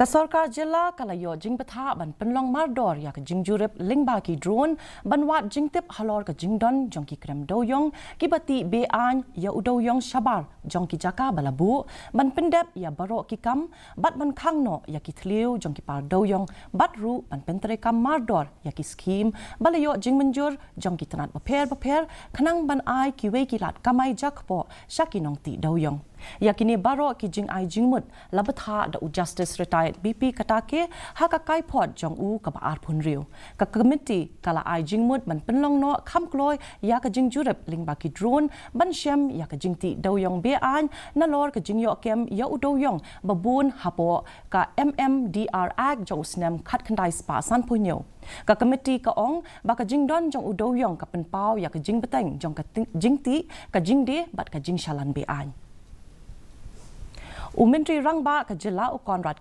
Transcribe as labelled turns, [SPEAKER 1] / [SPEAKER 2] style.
[SPEAKER 1] Sorkar Jilla kalayo jing Bthah ban Pynlong mardor ya Jingjurip lingbaki drone banwat jingtip halor jingdon jongki Krem Dewiong kibati bean ya Dewiong shabar jongki jaka balabu ban pendep ya barok kikam bat ban khangno ya thliu jongki par Dewiong batru ban pentrekam mardor ya skim balayo jingmenjur jongki tanat baper khanang ban ai kiwe kilat kamai jakpo shakinong ti Dewiong yakini barok ki jing ai jingmut labatha da justice retired BP katake hakakai pot jong u ka baar phunriu ka committee kala ai jingmut ban Pynlong no khamkloi ya ka Jingjurip lingbaki drone ban shem ya ka jingti Dewiong be an nalor ka jingyo kem ya Dewiong babun hapo ka MMDR Act jong snem khat khandai spa san punyo ka committee ka ong ba ka jingdon jong Dewiong ka penpau ya ka jingbeteng jong ka jingti ka jingde bat ka jingshalan be an Umentri rangba ka jila u konrad